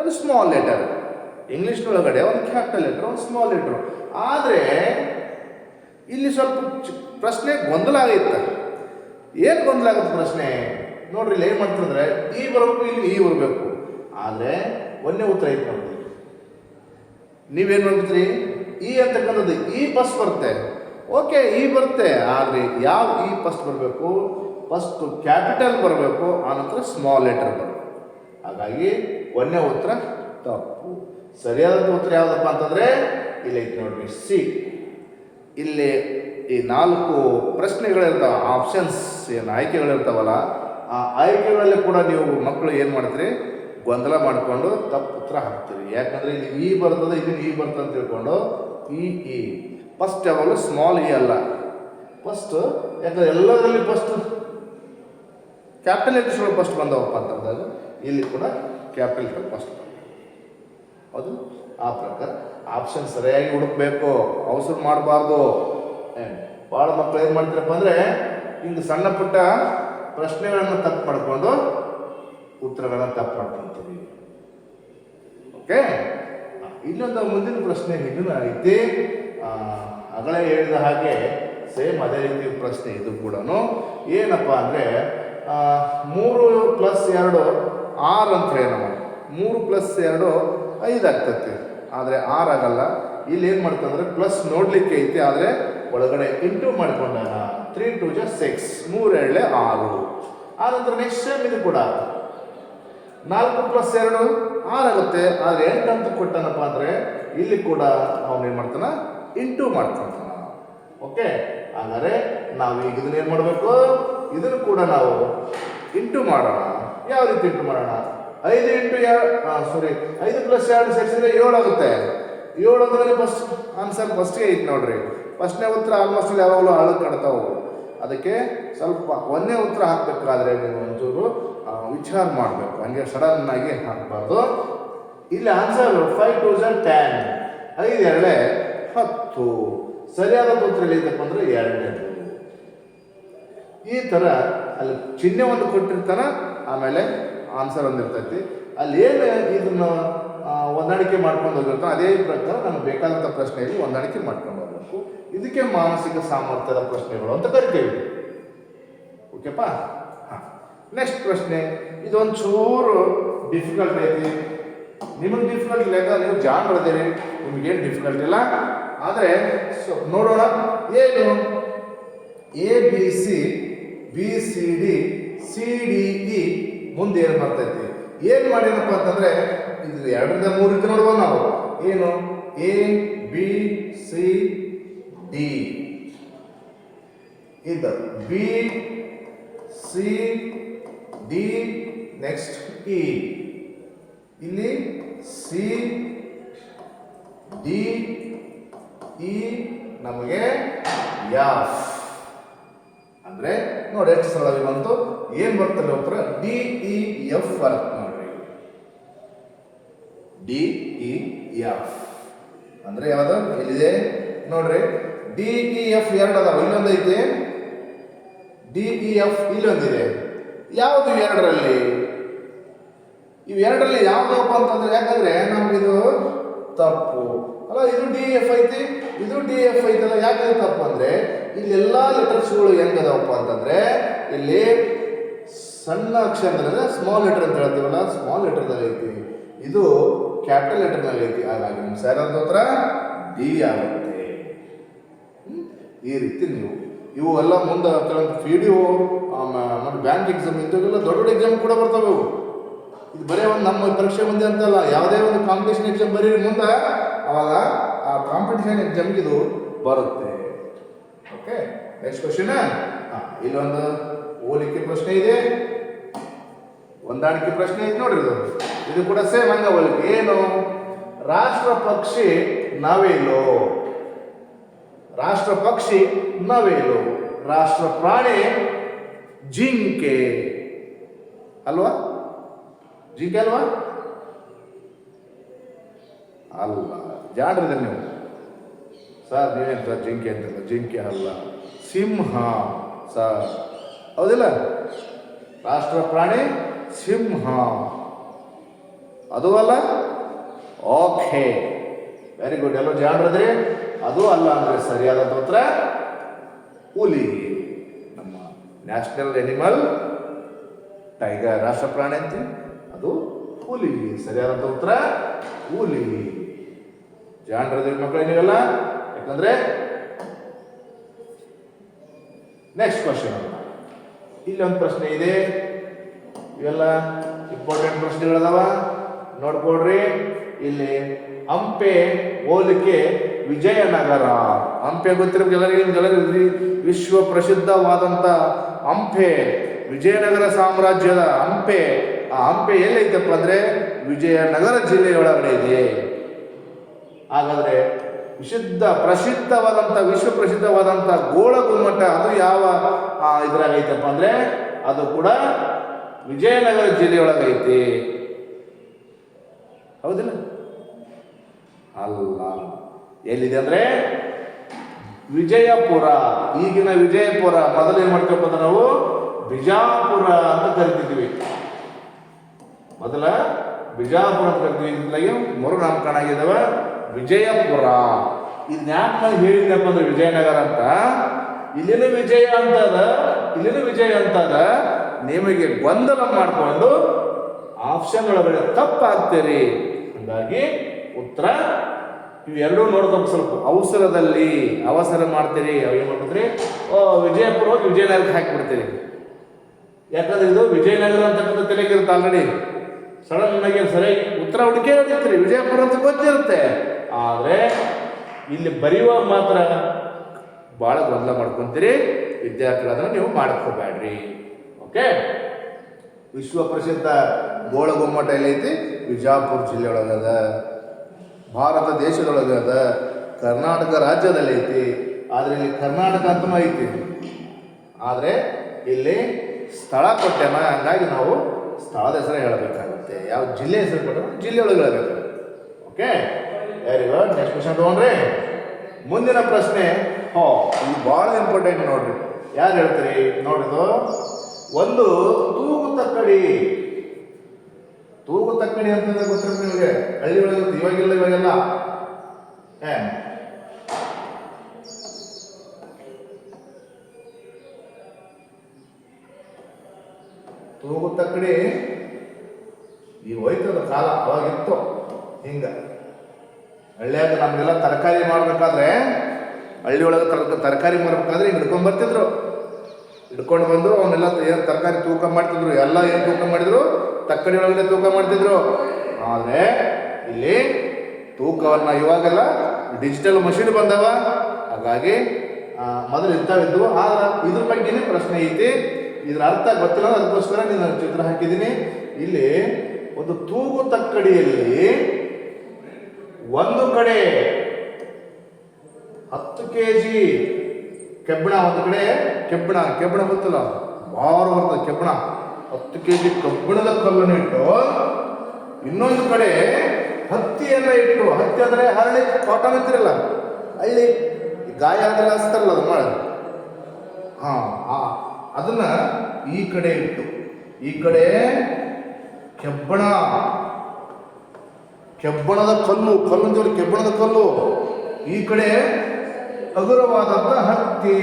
ಒಂದು ಸ್ಮಾಲ್ ಲೆಟರ್. ಇಂಗ್ಲೀಷ್ನೊಳಗಡೆ ಒಂದು ಕ್ಯಾಪಿಟಲ್ ಲೆಟರ್, ಒಂದು ಸ್ಮಾಲ್ ಲೆಟರ್. ಆದರೆ ಇಲ್ಲಿ ಸ್ವಲ್ಪ ಪ್ರಶ್ನೆ ಗೊಂದಲ ಆಗೈತೆ. ಏನು ಗೊಂದಲ ಆಗುತ್ತೆ ಪ್ರಶ್ನೆ? ನೋಡ್ರಿ, ಇಲ್ಲಿ ಏನು ಮಾಡ್ತಂದ್ರೆ ಈ ಬರಬೇಕು, ಇಲ್ಲಿ ಈ ಬರಬೇಕು. ಆದರೆ ಒಂದೇ ಉತ್ತರ ಐತೆ ನೋಡಿ. ನೀವೇನು ಮಾಡ್ತೀರಿ? ಈ ಅಂತಕ್ಕಂಥದ್ದು ಈ ಬಸ್ ಬರುತ್ತೆ, ಓಕೆ ಈ ಬರುತ್ತೆ, ಆದರೆ ಯಾವ ಈ ಫಸ್ಟ್ ಬರಬೇಕು? ಫಸ್ಟು ಕ್ಯಾಪಿಟಲ್ ಬರಬೇಕು, ಆನಂತರ ಸ್ಮಾಲ್ ಲೆಟರ್ ಬರಬೇಕು. ಹಾಗಾಗಿ ಒಂದನೇ ಉತ್ತರ ತಪ್ಪು. ಸರಿಯಾದ ಉತ್ತರ ಯಾವುದಪ್ಪ ಅಂತಂದರೆ ಇಲ್ಲಿ ಐತೆ ನೋಡ್ರಿ, ಸಿ. ಇಲ್ಲಿ ಈ 4 ಪ್ರಶ್ನೆಗಳಿರ್ತಾವೆ, ಆಪ್ಷನ್ಸ್ ಏನು ಆಯ್ಕೆಗಳಿರ್ತಾವಲ್ಲ, ಆ ಆಯ್ಕೆಗಳಲ್ಲಿ ಕೂಡ ನೀವು ಮಕ್ಕಳು ಏನು ಮಾಡ್ತೀರಿ, ಗೊಂದಲ ಮಾಡಿಕೊಂಡು ತಪ್ಪು ಉತ್ತರ ಹಾಕ್ತೀರಿ. ಯಾಕಂದರೆ ಇಲ್ಲಿ ಈ ಬರ್ತದೆ, ಇದನ್ನು ಈ ಬರ್ತದೆ ಅಂತ ತಿಳ್ಕೊಂಡು ಈ ಫಸ್ಟ್ ಯಾವಾಗಲೂ ಸ್ಮಾಲ್ ಇ ಅಲ್ಲ, ಫಸ್ಟ್. ಯಾಕಂದರೆ ಎಲ್ಲದರಲ್ಲಿ ಫಸ್ಟ್ ಕ್ಯಾಪಿಟಲ್ ಲೆಟರ್ಸ್ಗಳು ಫಸ್ಟ್ ಬಂದವಪ್ಪ ಅಂತಂದಾಗ ಇಲ್ಲಿ ಕೂಡ ಕ್ಯಾಪಿಟಲ್ ಲೆಟರ್ ಫಸ್ಟ್ ಬಂದ. ಹೌದು, ಆ ಪ್ರಕಾರ ಆಪ್ಷನ್ ಸರಿಯಾಗಿ ಹುಡುಕಬೇಕು, ಅವಸರ ಮಾಡಬಾರ್ದು. ಭಾಳ ಮಕ್ಕಳು ಏನು ಮಾಡ್ತಾರಪ್ಪ ಅಂದರೆ ಹಿಂಗೆ ಸಣ್ಣ ಪುಟ್ಟ ಪ್ರಶ್ನೆಗಳನ್ನು ತಪ್ಪು ಮಾಡಿಕೊಂಡು ಉತ್ತರಗಳನ್ನು ತಪ್ಪು ಮಾಡ್ಕೊಳ್ತೀವಿ. ಓಕೆ, ಇಲ್ಲೊಂದು ಮುಂದಿನ ಪ್ರಶ್ನೆ ಇದನ್ನು ಐತಿ. ಅಗಳೇ ಹೇಳಿದ ಹಾಗೆ ಸೇಮ್ ಅದೇ ರೀತಿ ಪ್ರಶ್ನೆ ಇದು ಕೂಡ. ಏನಪ್ಪ ಅಂದರೆ 3 + 2 6 ಅಂತ ಹೇಳಿ ನಾವು 3 + 2 5 ಆಗ್ತೈತಿ, ಆದರೆ 6 ಆಗಲ್ಲ. ಇಲ್ಲಿ ಏನು ಮಾಡ್ತಂದ್ರೆ ಪ್ಲಸ್ ನೋಡಲಿಕ್ಕೆ ಐತಿ, ಆದರೆ ಒಳಗಡೆ ಇಂಟು ಮಾಡ್ಕೊಂಡಾಗ 3 × 2 = 6, 3 × 2 = 6. ಆನಂತರ ನೆಕ್ಸ್ಟ್ ಟೈಮ್ ಇದು ಕೂಡ 4 + 2 6 ಆಗುತ್ತೆ, ಆದರೆ 8 ಅಂತ ಕೊಟ್ಟನಪ್ಪ ಅಂದರೆ ಇಲ್ಲಿ ಕೂಡ ಅವನು ಏನು ಮಾಡ್ತಾನ, ಇಂಟು ಮಾಡ್ತಾನ. ಓಕೆ, ಹಾಗಾದರೆ ನಾವು ಈಗ ಇದನ್ನ ಏನು ಮಾಡಬೇಕು, ಇದನ್ನು ಕೂಡ ನಾವು ಇಂಟು ಮಾಡೋಣ. ಯಾವ ರೀತಿ ಇಂಟು ಮಾಡೋಣ? 5 × 5 + 2 ಸೇರಿಸಿದ್ರೆ 7 ಆಗುತ್ತೆ. 7 ಅಂದರೆ ಫಸ್ಟ್ ಆನ್ಸರ್ ಫಸ್ಟ್ಗೆ ಐತೆ ನೋಡ್ರಿ. ಫಸ್ಟ್ನೇ ಉತ್ತರ ಆಲ್ಮೋಸ್ಟ್ ಯಾವಾಗಲೂ ಆಳು ಕಾಡ್ತಾವು. ಅದಕ್ಕೆ ಸ್ವಲ್ಪ ಒಂದನೇ ಉತ್ತರ ಹಾಕಬೇಕಾದ್ರೆ ನೀವು ಒಂಚೂರು ವಿಚಾರ ಮಾಡಬೇಕು, ಹಂಗೆ ಸಡನ್ನಾಗಿ ಹಾಕಬಾರ್ದು. ಇಲ್ಲಿ ಆನ್ಸರ್ 5 × 2 = 10, 5 × 2 = 10. ಸರಿಯಾದ ಉತ್ತರ ಎಲ್ಲಿದ್ದಪ್ಪ ಅಂದರೆ 2ನೇದು. ಈ ಥರ ಅಲ್ಲಿ ಚಿಹ್ನೆ ಒಂದು ಕೊಟ್ಟಿರ್ತಾನೆ, ಆಮೇಲೆ ಆನ್ಸರ್ ಒಂದು ಇರ್ತೈತಿ. ಅಲ್ಲಿ ಏನು ಇದನ್ನು ಹೊಂದಾಣಿಕೆ ಮಾಡ್ಕೊಂಡು ಹೋಗಿರ್ತಾನೆ, ಅದೇ ಪ್ರಕಾರ ನಮ್ಗೆ ಬೇಕಾದಂಥ ಪ್ರಶ್ನೆಯಲ್ಲಿ ಹೊಂದಾಣಿಕೆ ಮಾಡ್ಕೊಂಡು ಹೋಗಬೇಕು. ಇದಕ್ಕೆ ಮಾನಸಿಕ ಸಾಮರ್ಥ್ಯದ ಪ್ರಶ್ನೆಗಳು ಅಂತ ಕರಿತೀವಿ. ಓಕೆಪ್ಪ? ಹಾಂ, ನೆಕ್ಸ್ಟ್ ಪ್ರಶ್ನೆ. ಇದೊಂದು ಚೂರು ಡಿಫಿಕಲ್ಟ್ ಐತಿ. ನಿಮಗೆ ಡಿಫಿಕಲ್ಟ್ ಇಲ್ಲ, ಯಾಕಂದ್ರೆ ನೀವು ಜಾನ್ ಬರ್ತೀರಿ, ನಿಮಗೇನು ಡಿಫಿಕಲ್ಟ್ ಇಲ್ಲ. ಆದರೆ ನೋಡೋಣ ಏನು. ABC BCD CDE ಮುಂದೆ ಏನು ಬರ್ತೈತಿ? ಏನು ಮಾಡಿನಪ್ಪ ಅಂತಂದರೆ ಇದು 2ರಿಂದ 3 ರೀತಿ ನೋಡ್ಬೋದು ನಾವು. ಏನು ABCD, ಇದು BCD, ನೆಕ್ಸ್ಟ್ E, ಇಲ್ಲಿ CDE ನಮಗೆ F ಅಂದರೆ ನೋಡಿ ಎಷ್ಟು ಸರಳವಾಗಿ ಬಂತು. ಏನು ಬರ್ತದೆ ಉತ್ತರ? DEF ಬರುತ್ತೆ ನೋಡ್ರಿ. DEF ಅಂದರೆ ಯಾವುದು ಎಲ್ಲಿದೆ ನೋಡ್ರಿ. DEF 2 ಅದಾವ, ಇಲ್ಲೊಂದು ಐತೆ. DEF ಇಲ್ಲೊಂದಿದೆ. ಯಾವುದು 2ರಲ್ಲಿ? ಇವು 2ರಲ್ಲಿ ಯಾವುದಪ್ಪ ಅಂತಂದ್ರೆ, ಯಾಕಂದ್ರೆ ನಮಗಿದು ತಪ್ಪು ಅಲ್ಲ. ಇದು DEF ಐತಿ, ಇದು DEF ಐತಲ್ಲ. ಯಾಕೆ ತಪ್ಪು ಅಂದರೆ ಇಲ್ಲೆಲ್ಲ ಲೆಟರ್ಸ್ಗಳು ಹೆಂಗದವಪ್ಪ ಅಂತಂದರೆ ಇಲ್ಲಿ ಸಣ್ಣ ಅಕ್ಷರ ಅಂದರೆ ಸ್ಮಾಲ್ ಲೆಟರ್ ಅಂತ ಹೇಳ್ತೀವಲ್ಲ, ಸ್ಮಾಲ್ ಲೆಟರ್ದಲ್ಲಿ ಐತಿ. ಇದು ಕ್ಯಾಪಿಟಲ್ ಲೆಟರ್ನಲ್ಲಿ ಐತಿ. ಹಾಗಾಗಿ ನಿಮ್ಮ ಸರಿಯಾದ ಉತ್ತರ ಡಿ ಆಗುತ್ತೆ. ಈ ರೀತಿ ನೀವು ಇವು ಎಲ್ಲ ಮುಂದೆ ಕೆಲವೊಂದು PDO ಮತ್ತು ಬ್ಯಾಂಕ್ ಎಕ್ಸಾಮ್ ಇಂಥವೆಲ್ಲ ದೊಡ್ಡ ದೊಡ್ಡ ಎಕ್ಸಾಮ್ ಕೂಡ ಬರ್ತವೆ ಇವು. ಇದು ಬರೀ ಒಂದು ನಮ್ಮ ಪರೀಕ್ಷೆ ಮುಂದೆ ಅಂತಲ್ಲ, ಯಾವುದೇ ಒಂದು ಕಾಂಪಿಟೇಷನ್ ಎಕ್ಸಾಮ್ ಬರೀ ಮುಂದೆ ಅವಾಗ ಆ ಕಾಂಪಿಟೇಷನ್ ಎಕ್ಸಾಮ್ಗೆ ಇದು ಬರುತ್ತೆ. Okay, next question. ಇಲ್ಲೊಂದು ಹೋಲಿಕೆ ಪ್ರಶ್ನೆ ಇದೆ, ಹೊಂದಾಣಿಕೆ ಪ್ರಶ್ನೆ ಇದೆ ನೋಡ್ರಿ. ಇದು ಕೂಡ ಸೇಮ್ ಹಂಗ ಹೋಲಿಕೆ. ಏನು? ರಾಷ್ಟ್ರ ಪಕ್ಷಿ ನವಿಲು, ರಾಷ್ಟ್ರ ಪಕ್ಷಿ ನವಿಲು, ರಾಷ್ಟ್ರ ಪ್ರಾಣಿ ಜಿಂಕೆ ಅಲ್ವಾ? ಜಿಂಕೆ ಅಲ್ವಾ? ಅಲ್ಲ, ಜಾಡ್ರಿದೆ ನೀವು ಸರ್. ನೀವೇನು ಸರ್ ಜಿಂಕೆ ಅಂತಲ್ಲ, ಜಿಂಕೆ ಅಲ್ಲ, ಸಿಂಹ ಸರ್. ಹೌದಿಲ್ಲ? ರಾಷ್ಟ್ರ ಪ್ರಾಣಿ ಸಿಂಹ, ಅದು ಅಲ್ಲ. Okay, very good. ಎಲ್ಲೋ ಜಾಡ್ರದ್ರಿ. ಅದು ಅಲ್ಲ ಅಂದರೆ ಸರಿಯಾದ ಉತ್ತರ ಹುಲಿ. ನಮ್ಮ ನ್ಯಾಷನಲ್ ಎನಿಮಲ್ ಟೈಗರ್, ರಾಷ್ಟ್ರ ಪ್ರಾಣಿ ಅಂತೀವಿ, ಅದು ಹುಲಿ. ಸರಿಯಾದ ಉತ್ತರ ಹುಲಿ. ಜಾಣ್ರದ್ರಿ ಮಕ್ಕಳು ಏನಿರಲ್ಲ, ಯಾಕಂದ್ರೆ ನೆಕ್ಸ್ಟ್ ಕ್ವಶನ್. ಇಲ್ಲಿ ಒಂದು ಪ್ರಶ್ನೆ ಇದೆ, ಇವೆಲ್ಲ ಇಂಪಾರ್ಟೆಂಟ್ ಪ್ರಶ್ನೆಗಳದಾವ, ನೋಡ್ಕೊಡ್ರಿ. ಇಲ್ಲಿ ಹಂಪೆ ಹೋಲಿಕೆ ವಿಜಯನಗರ. ಹಂಪೆ ಗೊತ್ತಿರೋ ಎಲ್ಲರಿಗೂ ವಿಶ್ವ ಪ್ರಸಿದ್ಧವಾದಂಥ ಹಂಪೆ, ವಿಜಯನಗರ ಸಾಮ್ರಾಜ್ಯದ ಹಂಪೆ. ಆ ಹಂಪೆ ಎಲ್ಲೈತಪ್ಪ ಅಂದರೆ ವಿಜಯನಗರ ಜಿಲ್ಲೆಯೊಳಗಡೆ ಇದೆ. ಹಾಗಾದರೆ ಪ್ರಸಿದ್ಧವಾದಂಥ ವಿಶ್ವ ಪ್ರಸಿದ್ಧವಾದಂಥ ಗೋಳಗುಮ್ಮಟ ಅದು ಯಾವ ಇದ್ರಾಗ ಐತಪ್ಪ ಅಂದರೆ ಅದು ಕೂಡ ವಿಜಯನಗರ ಜಿಲ್ಲೆಯೊಳಗೈತಿ. ಹೌದಿಲ್ಲ? ಅಲ್ಲ, ಎಲ್ಲಿದೆ ಅಂದರೆ ವಿಜಯಪುರ. ಈಗಿನ ವಿಜಯಪುರ, ಮೊದಲು ಏನು ಮಾಡ್ತೀವಪ್ಪ ನಾವು ಬಿಜಾಪುರ ಅಂತ ಕರಿತಿದ್ವಿ. ಮೊದಲ ಬಿಜಾಪುರ ಅಂತ ಕರಿತೀವಿ. ಇದಕ್ಕಾಗಿ ಮರುನಾಮಕರಣ ಆಗಿದ್ದಾವ ವಿಜಯಪುರ. ಇದು ಯಾಕೆ ನಾನು ಹೇಳಿದ್ನಪ್ಪ ಅಂದ್ರೆ ವಿಜಯನಗರ ಅಂತ, ಇಲ್ಲಿನ ವಿಜಯ ಅಂತದ ನಿಮಗೆ ಗೊಂದಲ ಮಾಡಿಕೊಂಡು ಆಪ್ಷನ್ ಒಳಗಡೆ ತಪ್ಪಾಗ್ತೀರಿ. ಹಾಗಾಗಿ ಉತ್ತರ ಇವೆರಡೂ ನೋಡ್ಕೊಂಡು ಸ್ವಲ್ಪ ಅವಸರ ಮಾಡ್ತೀರಿ. ಏನು ಮಾಡ್ತೀರಿ, ವಿಜಯಪುರ ಹೋಗಿ ವಿಜಯನಗರಕ್ಕೆ ಹಾಕಿಬಿಡ್ತೀರಿ. ಯಾಕಂದ್ರೆ ಇದು ವಿಜಯನಗರ ಅಂತಕ್ಕಂಥ ತಲೆಗಿರುತ್ತೆ ಆಲ್ರೆಡಿ. ಸಡನ್ ಆಗಿ ಸರಿಯಾಗಿ ಉತ್ತರ ಹುಡುಕೇ ಹೊಡಿತೀರಿ, ವಿಜಯಪುರ ಅಂತ ಗೊತ್ತಿರುತ್ತೆ. ಆದರೆ ಇಲ್ಲಿ ಬರೆಯುವಾಗ ಮಾತ್ರ ಭಾಳ ಗೊಂದಲ ಮಾಡ್ಕೊತೀರಿ. ವಿದ್ಯಾರ್ಥಿಗಳಾದ್ರೆ ನೀವು ಮಾಡ್ಕೋಬೇಡ್ರಿ. ಓಕೆ, ವಿಶ್ವ ಪ್ರಸಿದ್ಧ ಗೋಳಗುಮ್ಮಟ ಎಲ್ಲೈತಿ? ವಿಜಾಪುರ ಜಿಲ್ಲೆಯೊಳಗದ, ಭಾರತ ದೇಶದೊಳಗದ, ಕರ್ನಾಟಕ ರಾಜ್ಯದಲ್ಲಿ ಐತಿ. ಆದರೆ ಇಲ್ಲಿ ಕರ್ನಾಟಕ ಅಂತನೂ ಐತಿ, ಆದರೆ ಇಲ್ಲಿ ಸ್ಥಳ ಕೊಟ್ಟೆನ, ಹಂಗಾಗಿ ನಾವು ಸ್ಥಳದ ಹೆಸರು ಹೇಳಬೇಕಾಗುತ್ತೆ. ಯಾವ ಜಿಲ್ಲೆ ಹೆಸರು ಕೊಟ್ಟರೆ ಜಿಲ್ಲೆ ಒಳಗೆ ಹೇಳಬೇಕಾಗುತ್ತೆ. Okay, very good. Next question ತಗೊಂಡ್ರಿ. ಮುಂದಿನ ಪ್ರಶ್ನೆ ಇದು ಭಾಳ ಇಂಪಾರ್ಟೆಂಟ್ ನೋಡ್ರಿ. ಯಾರು ಹೇಳ್ತೀರಿ ನೋಡಿದು? ಒಂದು ತೂಗು ತಕ್ಕಡಿ ಅಂತಂದ್ರೆ ಗೊತ್ತಿರುತ್ತೆ ನಿಮಗೆ, ಹಳ್ಳಿ ಒಳಗೆ ಇವಾಗೆಲ್ಲ ತೂಗು ತಕ್ಕಡಿ ಈ ಹೋಯ್ತದ ಕಾಲ, ಅವಾಗಿತ್ತು ಹಿಂಗ. ಹಳ್ಳಿಯಾಗ ನಮಗೆಲ್ಲ ತರಕಾರಿ ಮಾಡ್ಬೇಕಾದ್ರೆ, ಹಳ್ಳಿ ಒಳಗೆ ತರಕಾರಿ ಮಾಡ್ಬೇಕಾದ್ರೆ ಹಿಂಗೆ ಹಿಡ್ಕೊಂಡು ಬರ್ತಿದ್ರು. ಹಿಡ್ಕೊಂಡು ಬಂದು ಅವನ್ನೆಲ್ಲ ಏನು ತರಕಾರಿ ತೂಕ ಮಾಡ್ತಿದ್ರು. ಎಲ್ಲ ಏನು ತೂಕ ಮಾಡಿದ್ರು? ತಕ್ಕಡಿ ಒಳಗಡೆ ತೂಕ ಮಾಡ್ತಿದ್ರು. ಆದರೆ ಇಲ್ಲಿ ತೂಕವನ್ನು ಇವಾಗೆಲ್ಲ ಡಿಜಿಟಲ್ ಮಷೀನ್ ಬಂದವ. ಹಾಗಾಗಿ ಮೊದಲು ಇಂಥವಿದ್ವು. ಆದ್ರೆ ಇದ್ರ ಬಗ್ಗೆನೇ ಪ್ರಶ್ನೆ ಐತಿ. ಇದ್ರ ಅರ್ಥ ಗೊತ್ತಿಲ್ಲ, ಅದಕ್ಕೋಸ್ಕರ ನೀನು ಚಿತ್ರ ಹಾಕಿದ್ದೀನಿ. ಇಲ್ಲಿ ಒಂದು ತೂಗು ತಕ್ಕಡಿಯಲ್ಲಿ ಒಂದು ಕಡೆ 10 kg ಕೆಬ್ಬಣ, ಒಂದು ಕಡೆ ಕೆಬ್ಬಣ ಗೊತ್ತಲ್ಲ, ಭಾರ ಬರ್ತದೆ ಕೆಬ್ಬಣ. 10 kg ಕಬ್ಬಿಣದ ಕಲ್ಲನ್ನು ಇಟ್ಟು, ಇನ್ನೊಂದು ಕಡೆ ಹತ್ತಿಯನ್ನು ಇಟ್ಟು, ಹತ್ತಿ ಅಂದರೆ ಹರಳಿ ಕಾಟನ್ ಅಂತಿರಲ್ಲ, ಹಳ್ಳಿ ಗಾಯ ಆದರೆ ಹಚ್ತಾರಲ್ಲ ಅದು ಮಾಡಿ, ಅದನ್ನ ಈ ಕಡೆ ಇಟ್ಟು, ಈ ಕಡೆ ಕೆಬ್ಬಣದ ಕಲ್ಲು ಅಂತೀವಿ, ಕೆಬ್ಬಣದ ಕಲ್ಲು, ಈ ಕಡೆ ಹಗುರವಾದಂಥ ಹತ್ತಿ,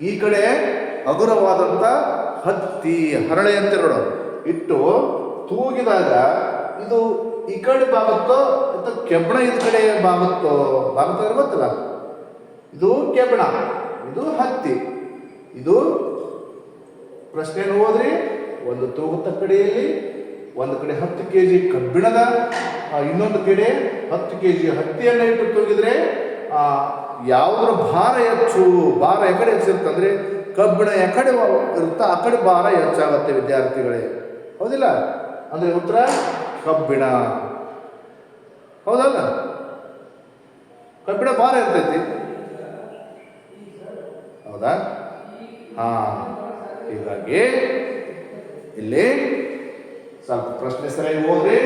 ಈ ಕಡೆ ಹಗುರವಾದಂಥ ಹತ್ತಿ ಹರಳೆ ಅಂತಿರೋದು ಇಟ್ಟು ತೂಗಿದಾಗ ಇದು ಈ ಕಡೆ ಬಾಗುತ್ತೋ ಅಥವಾ ಕೆಬ್ಬಣ ಇದ ಕಡೆ ಬಾಗುತ್ತೋ ಗೊತ್ತಲ್ಲ. ಇದು ಕೆಬ್ಬಣ, ಇದು ಹತ್ತಿ. ಇದು ಪ್ರಶ್ನೆಯನ್ನು ಓದ್ರಿ. ಒಂದು ತೂಗು ತಕ್ಕಡಿಯಲ್ಲಿ ಒಂದು ಕಡೆ 10 kg ಕಬ್ಬಿಣದ, ಇನ್ನೊಂದು ಕಡೆ 10 kg ಹತ್ತಿಯನ್ನು ಇಟ್ಟು ತೂಗಿದ್ರೆ ಯಾವುದ್ರ ಭಾರ ಹೆಚ್ಚು? ಭಾರ ಎಕಡೆ ಹೆಚ್ಚಿರುತ್ತಂದ್ರೆ ಕಬ್ಬಿಣ ಎಕಡೆ ಇರುತ್ತಾ ಆ ಕಡೆ ಭಾರ ಹೆಚ್ಚಾಗುತ್ತೆ ವಿದ್ಯಾರ್ಥಿಗಳೇ, ಹೌದಿಲ್ಲ? ಅಂದ್ರೆ ಉತ್ತರ ಕಬ್ಬಿಣ, ಹೌದಲ್ಲ? ಕಬ್ಬಿಣ ಭಾರ ಇರ್ತೈತಿ, ಹೌದಾ? ಹೀಗಾಗಿ ಇಲ್ಲಿ ಸ್ವಲ್ಪ ಪ್ರಶ್ನೆ ಸರಿಯಾಗಿ ಓದ್ರಿ.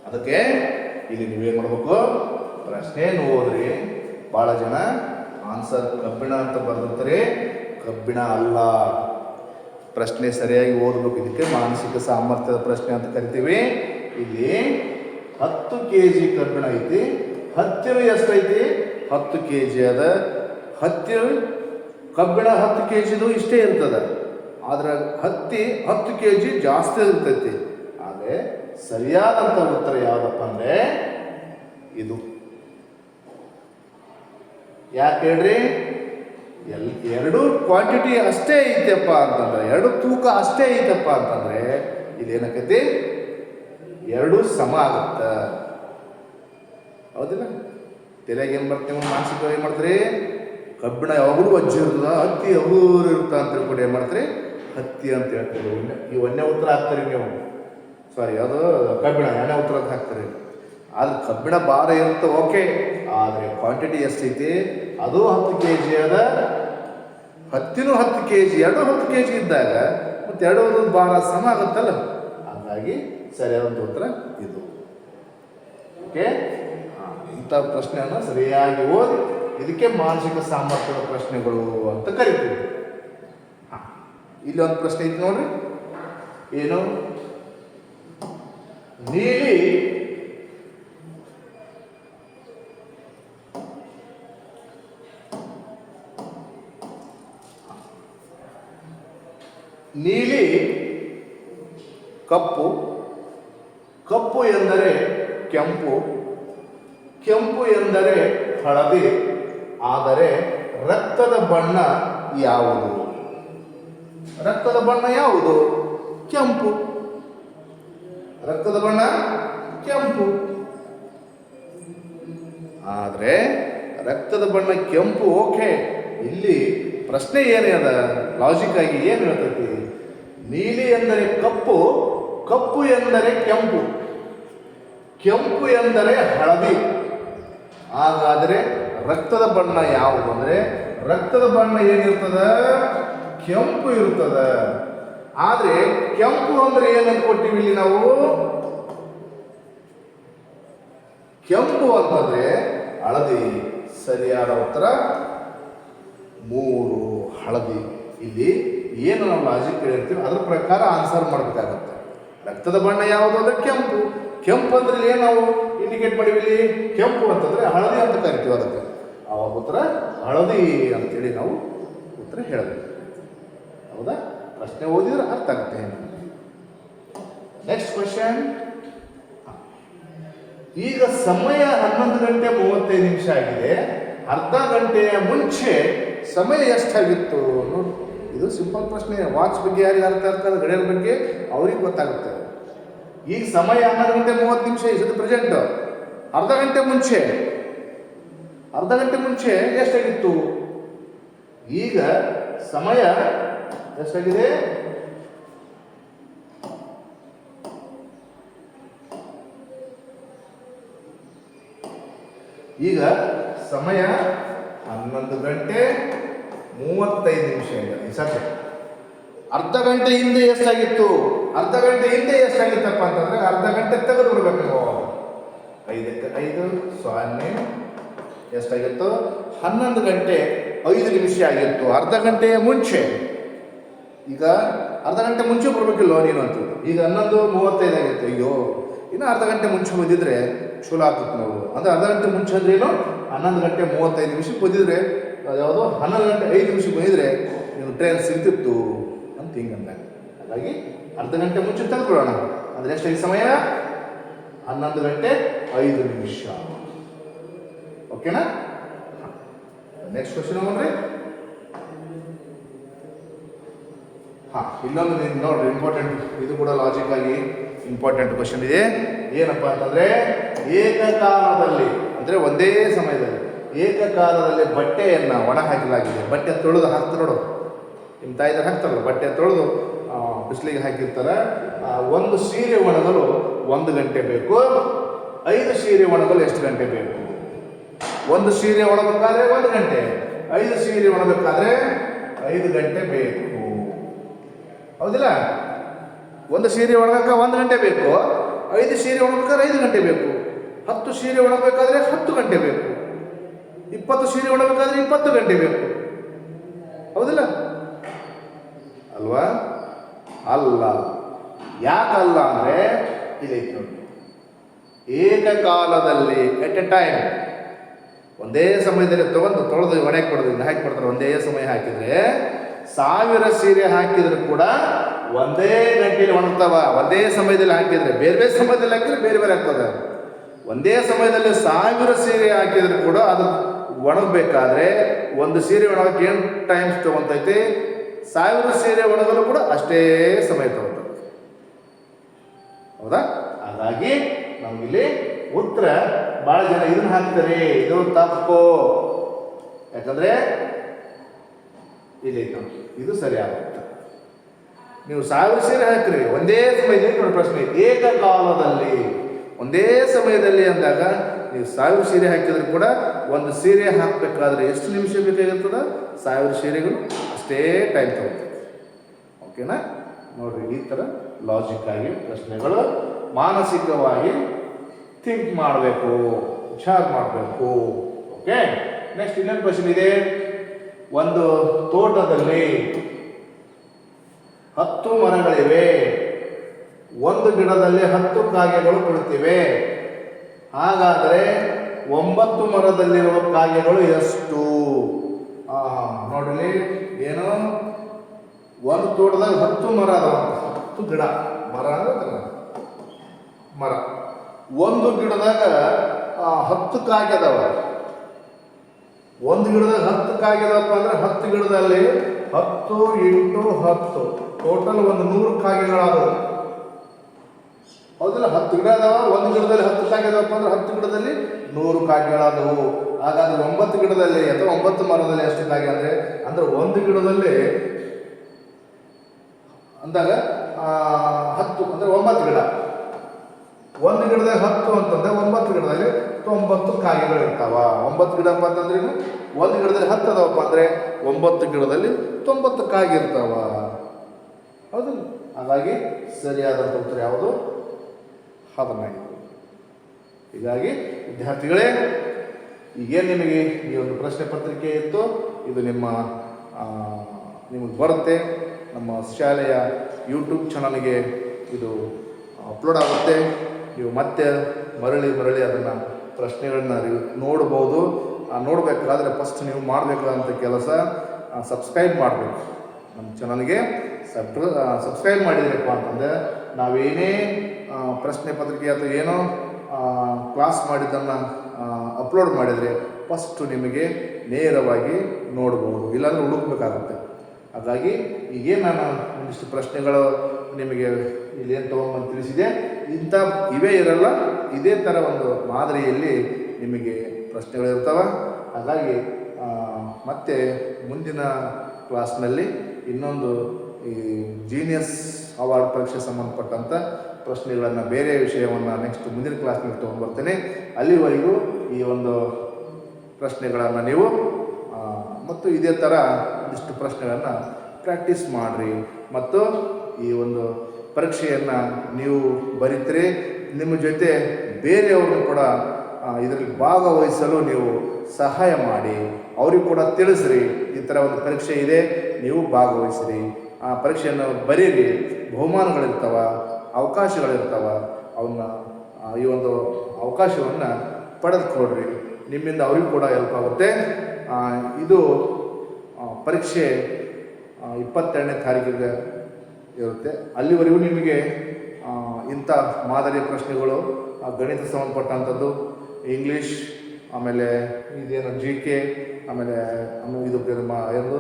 ಅದಕ್ಕೆ ಇಲ್ಲಿ ನೀವೇನ್ ಮಾಡ್ಬೇಕು, ಪ್ರಶ್ನೆ ಓದ್ರಿ. ಬಹಳ ಜನ ಆನ್ಸರ್ ಕಬ್ಬಿಣ ಅಂತ ಬರ್ದಿರ್ತಾರೆ, ಕಬ್ಬಿಣ ಅಲ್ಲ. ಪ್ರಶ್ನೆ ಸರಿಯಾಗಿ ಓದ್ಬೇಕು. ಇದಕ್ಕೆ ಮಾನಸಿಕ ಸಾಮರ್ಥ್ಯದ ಪ್ರಶ್ನೆ ಅಂತ ಕರಿತೀವಿ. ಇಲ್ಲಿ 10 kg ಕಬ್ಬಿಣ ಐತಿ, ಹತ್ತಿರು ಎಷ್ಟೈತಿ? 10 kg ಅದ. ಹತ್ತಿರು ಕಬ್ಬಿಣ 10 kg ಇಷ್ಟೇ ಇರ್ತದೆ, ಆದ್ರೆ ಹತ್ತಿ 10 kg ಜಾಸ್ತಿ ಇರ್ತೈತಿ. ಆದರೆ ಸರಿಯಾದಂಥ ಉತ್ತರ ಯಾವುದಪ್ಪ ಅಂದರೆ ಇದು. ಯಾಕೆ ಹೇಳ್ರಿ? ಎರಡು ಕ್ವಾಂಟಿಟಿ ಅಷ್ಟೇ ಐತಪ್ಪ ಅಂತಂದ್ರೆ, ಎರಡು ತೂಕ ಅಷ್ಟೇ ಐತಪ್ಪ ಅಂತಂದ್ರೆ ಇದೇನಕ್ಕೈತಿ? ಎರಡು ಸಮ ಆಗತ್ತ. ಹೌದಿಲ್ಲ? ತಲೆಗೆ ಏನು ಬರ್ತೇವೆ, ಮಾನಸಿಕವಾಗಿ ಏನು ಮಾಡ್ತೀರಿ? ಕಬ್ಬಿಣ ಯಾವಾಗಲೂ ಅಜ್ಜಿ ಇರ್ತದ, ಹತ್ತಿ ಅವರು ಇರುತ್ತ ಅಂತ ತಿಳ್ಕೊಂಡು ಏನು ಮಾಡ್ತೀರಿ? ಹತ್ತಿ ಅಂತ ಹೇಳ್ತೀರಿ. ಈ ಒಂದೇ ಉತ್ತರ ಹಾಕ್ತೀರಿ ನೀವು. ಸಾರಿ, ಅದು ಕಬ್ಬಿಣ ಎರಡನೇ ಉತ್ತರ ಹಾಕ್ತೀರಿ. ಆದ್ರೆ ಕಬ್ಬಿಣ ಭಾರ ಇರುತ್ತೆ, ಓಕೆ. ಆದರೆ ಕ್ವಾಂಟಿಟಿ ಎಷ್ಟೈತಿ? ಅದು 10 kg ಅದ, ಹತ್ತಿನೂ 10 kg, ಎರಡು 10 kg ಇದ್ದಾಗ ಮತ್ತು ಎರಡು ಭಾರ ಸಮ ಆಗುತ್ತಲ್ಲ. ಹಾಗಾಗಿ ಸರಿಯಾದಂಥ ಉತ್ತರ ಇದು. ಓಕೆ, ಇಂಥ ಪ್ರಶ್ನೆಯನ್ನು ಸರಿಯಾಗಿ ಓದಿ. ಇದಕ್ಕೆ ಮಾನಸಿಕ ಸಾಮರ್ಥ್ಯದ ಪ್ರಶ್ನೆಗಳು ಅಂತ ಕರಿತೀವಿ. ಇಲ್ಲಿ ಒಂದು ಪ್ರಶ್ನೆ ಐತಿ ನೋಡ್ರಿ. ಏನು? ನೀಲಿ ಕಪ್ಪು, ಕಪ್ಪು ಎಂದರೆ ಕೆಂಪು, ಕೆಂಪು ಎಂದರೆ ಹಳದಿ, ಆದರೆ ರಕ್ತದ ಬಣ್ಣ ಯಾವುದು? ರಕ್ತದ ಬಣ್ಣ ಯಾವುದು? ಕೆಂಪು. ರಕ್ತದ ಬಣ್ಣ ಕೆಂಪು. ಆದರೆ ರಕ್ತದ ಬಣ್ಣ ಕೆಂಪು, ಓಕೆ. ಇಲ್ಲಿ ಪ್ರಶ್ನೆ ಏನೇ ಅದ? ಲಾಜಿಕ್ ಆಗಿ ಏನು ಹೇಳ್ತೈತಿ? ನೀಲಿ ಎಂದರೆ ಕಪ್ಪು, ಕಪ್ಪು ಎಂದರೆ ಕೆಂಪು, ಕೆಂಪು ಎಂದರೆ ಹಳದಿ, ಹಾಗಾದರೆ ರಕ್ತದ ಬಣ್ಣ ಯಾವುದು? ಅಂದರೆ ರಕ್ತದ ಬಣ್ಣ ಏನಿರ್ತದ? ಕೆಂಪು ಇರ್ತದ. ಆದರೆ ಕೆಂಪು ಅಂದ್ರೆ ಏನಂತ ಕೊಟ್ಟಿವಿ ಇಲ್ಲಿ ನಾವು? ಕೆಂಪು ಅಂತಂದ್ರೆ ಹಳದಿ. ಸರಿಯಾದ ಉತ್ತರ 3 ಹಳದಿ. ಇಲ್ಲಿ ಏನು ನಾವು ಲಾಜಿಕ್ ಹೇಳ್ತೀವಿ ಅದ್ರ ಪ್ರಕಾರ ಆನ್ಸರ್ ಮಾಡಬೇಕಾಗತ್ತೆ. ರಕ್ತದ ಬಣ್ಣ ಯಾವುದು ಅಂದ್ರೆ ಕೆಂಪು. ಕೆಂಪು ಅಂದ್ರೆ ಏನು ನಾವು ಇಂಡಿಕೇಟ್ ಮಾಡಿವಿ ಇಲ್ಲಿ? ಕೆಂಪು ಅಂತಂದ್ರೆ ಹಳದಿ ಅಂತ ಕರಿತೀವಿ. ಅದಕ್ಕೆ ಅವಾಗ ಉತ್ತರ ಹಳದಿ ಅಂತೇಳಿ ನಾವು ಉತ್ತರ ಹೇಳಬೇಕು. ಹೌದಾ? ಪ್ರಶ್ನೆ ಓದಿದ್ರೆ ಅರ್ಥ ಆಗುತ್ತೆ. Next question. ಈಗ ಸಮಯ 11:35 ಆಗಿದೆ. ಅರ್ಧ ಗಂಟೆಯ ಮುಂಚೆ ಸಮಯ ಎಷ್ಟಾಗಿತ್ತು? ನೋಡಿ, ಇದು ಸಿಂಪಲ್ ಪ್ರಶ್ನೆ. ವಾಚ್ ಬಗ್ಗೆ ಯಾರಿಗೆ ಅರ್ಥ ಆಗ್ತದೆ, ಗಡಿಯಾರ ಬಗ್ಗೆ ಅವ್ರಿಗೆ ಗೊತ್ತಾಗುತ್ತೆ. ಈಗ ಸಮಯ 11:30 ಇದು ಪ್ರೆಸೆಂಟ್. ಅರ್ಧ ಗಂಟೆ ಮುಂಚೆ ಎಷ್ಟಾಗಿತ್ತು? ಈಗ ಸಮಯ ಎಷ್ಟಾಗಿದೆ? ಈಗ ಸಮಯ 11:35 ಈ ಸದ್ಯ. ಅರ್ಧ ಗಂಟೆ ಹಿಂದೆ ಎಷ್ಟಾಗಿತ್ತು? ಅರ್ಧ ಗಂಟೆ ಹಿಂದೆ ಎಷ್ಟಾಗಿತ್ತಪ್ಪ ಅಂತಂದ್ರೆ ಅರ್ಧ ಗಂಟೆ ತೆಗೆದು ಬಿಡ್ಬೇಕು ನೀವು. 5:05 ಎಷ್ಟಾಗಿತ್ತು? 11:05 ಆಗಿತ್ತು. ಅರ್ಧ ಗಂಟೆಯ ಮುಂಚೆ. ಈಗ ಅರ್ಧ ಗಂಟೆ ಮುಂಚೆ ಬರ್ಬೇಕಿಲ್ಲ ನೀನು ಅಂತ. ಈಗ 11:35 ಆಗಿತ್ತು. ಅಯ್ಯೋ, ಇನ್ನು ಅರ್ಧ ಗಂಟೆ ಮುಂಚೆ ಬಂದಿದ್ರೆ ಚಲೋ ಆಗ್ತಿತ್ತು. ನಾವು ಅಂದ್ರೆ ಅರ್ಧ ಗಂಟೆ ಮುಂಚೆ ಅಂದ್ರೆ ಏನು? 11:35 ಬಂದಿದ್ರೆ ಯಾವುದು 11:05 ಬಂದಿದ್ರೆ ನೀವು ಟ್ರೈನ್ ಸಿಗ್ತಿತ್ತು ಅಂತ ಹಿಂಗಂದಾಗ. ಹಾಗಾಗಿ ಅರ್ಧ ಗಂಟೆ ಮುಂಚೆ ತೆಗೆದುಕೊಳ್ಳೋಣ. ಅಂದ್ರೆ ಎಷ್ಟಾಗಿ ಸಮಯ? 11:05. ಓಕೆನಾ? ನೆಕ್ಸ್ಟ್ ಕ್ವಶನ್ ನೋಡ್ರಿ. ಇಲ್ಲೊಂದು ನೋಡ್ರಿ ಇಂಪಾರ್ಟೆಂಟ್. ಇದು ಕೂಡ ಲಾಜಿಕ್ ಆಗಿ ಇಂಪಾರ್ಟೆಂಟ್ ಕ್ವಶನ್ ಇದೆ. ಏನಪ್ಪಾ ಅಂತಂದ್ರೆ ಏಕಕಾಲದಲ್ಲಿ ಅಂದ್ರೆ ಒಂದೇ ಸಮಯದಲ್ಲಿ ಏಕಕಾಲದಲ್ಲಿ ಬಟ್ಟೆಯನ್ನು ಒಣ ಹಾಕಲಾಗಿದೆ. ಬಟ್ಟೆ ತೊಳೆದು ಹಾಕ್ತಾರೆ ನೋಡು, ನಿಮ್ಮ ತಾಯಿದಾರ ಹಾಕ್ತಾರಲ್ಲ, ಬಟ್ಟೆ ತೊಳೆದು ಬಿಸಿಲಿಗೆ ಹಾಕಿರ್ತಾರೆ. ಒಂದು ಸೀರೆ ಒಣಗಲು 1 ಗಂಟೆ ಬೇಕು. 5 ಸೀರೆ ಒಣಗಲು ಎಷ್ಟು ಗಂಟೆ ಬೇಕು? ಒಂದು ಸೀರೆ ಒಣಗಬೇಕಾದ್ರೆ 1 ಗಂಟೆ, 5 ಸೀರೆ ಒಣಗಬೇಕಾದ್ರೆ 5 ಗಂಟೆ ಬೇಕು. ಹೌದಿಲ್ಲ? ಒಂದು ಸೀರೆ ಒಣಗಕ್ಕೆ 1 ಗಂಟೆ ಬೇಕು, 5 ಸೀರೆ ಒಣಗಬೇಕಾದ್ರೆ 5 ಗಂಟೆ ಬೇಕು, 10 ಸೀರೆ ಒಣಗಬೇಕಾದ್ರೆ 10 ಗಂಟೆ ಬೇಕು, 20 ಸೀರೆ ಒಣಗಬೇಕಾದ್ರೆ 20 ಗಂಟೆ ಬೇಕು. ಹೌದಿಲ್ಲ? ಅಲ್ವಾ? ಅಲ್ಲ. ಯಾಕಲ್ಲ ಅಂದರೆ ಇದೈತೆ ನೋಡಿ. ಏಕಕಾಲದಲ್ಲಿ ಎಟ್ ಎ ಟೈಮ್ ಒಂದೇ ಸಮಯದಲ್ಲಿ ತೊಳೆದು ಒಣಗಿ ಕೊಡೋದು ಹಾಕಿ ಕೊಡ್ತಾರೆ. ಒಂದೇ ಸಮಯ ಹಾಕಿದರೆ 1000 ಸೀರೆ ಹಾಕಿದ್ರು ಕೂಡ ಒಂದೇ ಗಂಟೆಯಲ್ಲಿ ಒಣಗ್ತಾವ. ಒಂದೇ ಸಮಯದಲ್ಲಿ ಹಾಕಿದರೆ ಬೇರೆ ಬೇರೆ ಸಮಯದಲ್ಲಿ ಹಾಕಿದ್ರೆ ಬೇರೆ ಬೇರೆ ಆಗ್ತದೆ. ಒಂದೇ ಸಮಯದಲ್ಲಿ 1000 ಸೀರೆ ಹಾಕಿದ್ರು ಕೂಡ ಅದು ಒಣಗಬೇಕಾದ್ರೆ ಒಂದು ಸೀರೆ ಒಣಗಕ್ಕೆ ಏನು ಟೈಮ್ಸ್ ತೊಗೊತೈತಿ, 1000 ಸೀರೆ ಒಣಗಲು ಕೂಡ ಅಷ್ಟೇ ಸಮಯ ತಗೊತದೆ. ಹೌದಾ? ಹಾಗಾಗಿ ನಮಗಿಲ್ಲಿ ಉತ್ತರ ಭಾಳ ಜನ ಇದನ್ನ ಹಾಕ್ತಾರೆ, ಇದು ತಪ್ಪು. ಯಾಕಂದ್ರೆ ಇಲ್ಲಿ ಇದು ಸರಿಯಾಗುತ್ತೆ. ನೀವು 1000 ಸೀರೆ ಹಾಕ್ರಿ ಒಂದೇ ಸಮಯದಲ್ಲಿ ನೋಡಿ ಪ್ರಶ್ನೆ, ಏಕಕಾಲದಲ್ಲಿ ಒಂದೇ ಸಮಯದಲ್ಲಿ ಅಂದಾಗ ನೀವು 1000 ಸೀರೆ ಹಾಕಿದ್ರು ಕೂಡ ಒಂದು ಸೀರೆ ಹಾಕಬೇಕಾದ್ರೆ ಎಷ್ಟು ನಿಮಿಷ ಬೇಕಾಗಿರ್ತದೆ? 1000 ಸೀರೆಗಳು ಅಷ್ಟೇ ಟೈಮ್ ತಗೋತದೆ. ಓಕೆನಾ? ನೋಡ್ರಿ, ಈ ಥರ ಲಾಜಿಕ್ ಆಗಿ ಪ್ರಶ್ನೆಗಳು ಮಾನಸಿಕವಾಗಿ ಥಿಂಕ್ ಮಾಡಬೇಕು, ವಿಚಾರ ಮಾಡಬೇಕು. ಓಕೆ, ನೆಕ್ಸ್ಟ್ ಇನ್ನೊಂದು ಕ್ವಶನ್ ಇದೆ. ಒಂದು ತೋಟದಲ್ಲಿ 10 ಮರಗಳಿವೆ, ಒಂದು ಗಿಡದಲ್ಲಿ 10 ಕಾಗೆಗಳು ಕುಳಿತಿವೆ. ಹಾಗಾದರೆ 9 ಮರದಲ್ಲಿರುವ ಕಾಗೆಗಳು ಎಷ್ಟು? ನೋಡ್ರಿ, ಏನು ಒಂದು ತೋಟದಾಗ 10 ಮರ ಅದಾವ, 10 ಗಿಡ. ಮರ ಅಂದ್ರೆ ಮರ. ಒಂದು ಗಿಡದಾಗ 10 ಕಾಗೆ ಅದಾವ. ಒಂದು ಗಿಡದಾಗ 10 ಕಾಗೆ ಅದಾವಪ್ಪ ಅಂದ್ರೆ 10 ಗಿಡದಲ್ಲಿ 10 × 10 ಟೋಟಲ್ ಒಂದು 100 ಕಾಗೆಗಳಾದವು. ಹೌದಿಲ್ಲ? 10 ಗಿಡ ಅದಾವ, ಒಂದು ಗಿಡದಲ್ಲಿ 10 ಕಾಗೆ ಅದಾವಪ್ಪ ಅಂದ್ರೆ 10 ಗಿಡದಲ್ಲಿ 100 ಕಾಗೆಗಳಾದವು. ಹಾಗಾದ್ರೆ 9 ಗಿಡದಲ್ಲಿ ಅಥವಾ 9 ಮರದಲ್ಲಿ ಎಷ್ಟು ಕಾಗೆ ಅಂದ್ರೆ ಒಂದು ಗಿಡದಲ್ಲಿ ಅಂದಾಗ 10 ಅಂದ್ರೆ 9 ಗಿಡ. ಒಂದು ಗಿಡದಲ್ಲಿ 10 ಅಂತಂದ್ರೆ 9 ಗಿಡದಲ್ಲಿ 90 ಕಾಗೆಗಳು ಇರ್ತಾವ. 9 ಗಿಡ ಅಂತಂದ್ರೆ ಒಂದು ಗಿಡದಲ್ಲಿ 10 ಅದಾವಪ್ಪ ಅಂದ್ರೆ 9 ಗಿಡದಲ್ಲಿ 90 ಕಾಗೆ ಇರ್ತಾವ. ಹೌದು? ಹಾಗಾಗಿ ಸರಿಯಾದಂಥ ಉತ್ತರ ಯಾವುದು? 15. ಹೀಗಾಗಿ ವಿದ್ಯಾರ್ಥಿಗಳೇ, ಈಗೇನು ನಿಮಗೆ ಈ ಒಂದು ಪ್ರಶ್ನೆ ಪತ್ರಿಕೆ ಇತ್ತು, ಇದು ನಿಮಗೆ ಬರುತ್ತೆ. ನಮ್ಮ ಶಾಲೆಯ ಯೂಟ್ಯೂಬ್ ಚಾನಲ್ಗೆ ಇದು ಅಪ್ಲೋಡ್ ಆಗುತ್ತೆ. ನೀವು ಮತ್ತೆ ಮರಳಿ ಅದನ್ನು ಪ್ರಶ್ನೆಗಳನ್ನ ನೋಡ್ಬೋದು. ನೋಡಬೇಕಾದ್ರೆ ಫಸ್ಟ್ ನೀವು ಮಾಡಬೇಕಾದಂಥ ಕೆಲಸ ಸಬ್ಸ್ಕ್ರೈಬ್ ಮಾಡಬೇಕು. ನಮ್ಮ ಚಾನಲ್ಗೆ ಸಬ್ಸ್ಕ್ರೈಬ್ ಮಾಡಿದ್ರಪ್ಪ ಅಂತಂದರೆ ನಾವೇನೇ ಪ್ರಶ್ನೆ ಪತ್ರಿಕೆ ಅಥವಾ ಏನೋ ಕ್ಲಾಸ್ ಮಾಡಿದ್ದನ್ನು ಅಪ್ಲೋಡ್ ಮಾಡಿದರೆ ಫಸ್ಟು ನಿಮಗೆ ನೇರವಾಗಿ ನೋಡ್ಬೋದು, ಇಲ್ಲಾಂದರೆ ಹುಡುಕಬೇಕಾಗುತ್ತೆ. ಹಾಗಾಗಿ ಈಗೇನು ನಾನು ಒಂದಿಷ್ಟು ಪ್ರಶ್ನೆಗಳು ನಿಮಗೆ ಇಲ್ಲೇನು ತೊಗೊಂಬಂದು ತಿಳಿಸಿದೆ, ಇವೇ ಇರಲ್ಲ, ಇದೇ ಥರ ಒಂದು ಮಾದರಿಯಲ್ಲಿ ನಿಮಗೆ ಪ್ರಶ್ನೆಗಳಿರ್ತವೆ. ಹಾಗಾಗಿ ಮತ್ತೆ ಮುಂದಿನ ಕ್ಲಾಸ್ನಲ್ಲಿ ಇನ್ನೊಂದು ಈ ಜೀನಿಯಸ್ ಅವಾರ್ಡ್ ಪರೀಕ್ಷೆ ಸಂಬಂಧಪಟ್ಟಂಥ ಪ್ರಶ್ನೆಗಳನ್ನು, ಬೇರೆ ವಿಷಯವನ್ನು ನೆಕ್ಸ್ಟ್ ಮುಂದಿನ ಕ್ಲಾಸ್ನಲ್ಲಿ ತೊಗೊಂಡ್ಬರ್ತೇನೆ. ಅಲ್ಲಿವರೆಗೂ ಈ ಒಂದು ಪ್ರಶ್ನೆಗಳನ್ನು ನೀವು ಮತ್ತು ಇದೇ ಥರ ಒಂದಿಷ್ಟು ಪ್ರಶ್ನೆಗಳನ್ನು ಪ್ರಾಕ್ಟೀಸ್ ಮಾಡಿರಿ. ಮತ್ತು ಈ ಒಂದು ಪರೀಕ್ಷೆಯನ್ನು ನೀವು ಬರೀತೀರಿ, ನಿಮ್ಮ ಜೊತೆ ಬೇರೆಯವ್ರನ್ನು ಕೂಡ ಇದರಲ್ಲಿ ಭಾಗವಹಿಸಲು ನೀವು ಸಹಾಯ ಮಾಡಿ, ಅವ್ರಿಗೆ ಕೂಡ ತಿಳಿಸ್ರಿ ಈ ಥರ ಒಂದು ಪರೀಕ್ಷೆ ಇದೆ, ನೀವು ಭಾಗವಹಿಸಿರಿ, ಆ ಪರೀಕ್ಷೆಯನ್ನು ಬರೀರಿ, ಬಹುಮಾನಗಳಿರ್ತಾವ, ಅವಕಾಶಗಳಿರ್ತಾವ, ಅವನ್ನ ಈ ಒಂದು ಅವಕಾಶವನ್ನು ಪಡೆದುಕೊಡ್ರಿ. ನಿಮ್ಮಿಂದ ಅವ್ರಿಗೂ ಕೂಡ ಹೆಲ್ಪ್ ಆಗುತ್ತೆ. ಇದು ಪರೀಕ್ಷೆ 22ನೇ ತಾರೀಕಿಗೆ ಇರುತ್ತೆ. ಅಲ್ಲಿವರೆಗೂ ನಿಮಗೆ ಇಂಥ ಮಾದರಿಯ ಪ್ರಶ್ನೆಗಳು, ಗಣಿತ ಸಂಬಂಧಪಟ್ಟಂಥದ್ದು, ಇಂಗ್ಲೀಷ್, ಆಮೇಲೆ ಇದೇನು GK, ಆಮೇಲೆ ಇದು ಏನು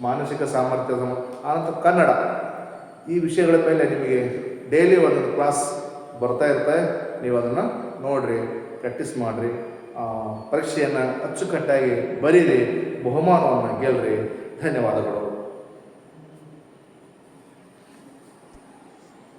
ಮಾನಸಿಕ ಸಾಮರ್ಥ್ಯ, ಆನಂತರ ಕನ್ನಡ, ಈ ವಿಷಯಗಳ ಮೇಲೆ ನಿಮಗೆ ಡೈಲಿ ಒಂದೊಂದು ಕ್ಲಾಸ್ ಬರ್ತಾ ಇರ್ತದೆ. ನೀವು ಅದನ್ನು ನೋಡಿರಿ, ಪ್ರಾಕ್ಟೀಸ್ ಮಾಡಿರಿ, ಪರೀಕ್ಷೆಯನ್ನು ಅಚ್ಚುಕಟ್ಟಾಗಿ ಬರೀರಿ, ಬಹುಮಾನವನ್ನು ಗೆಲ್ಲಿರಿ. ಧನ್ಯವಾದಗಳು.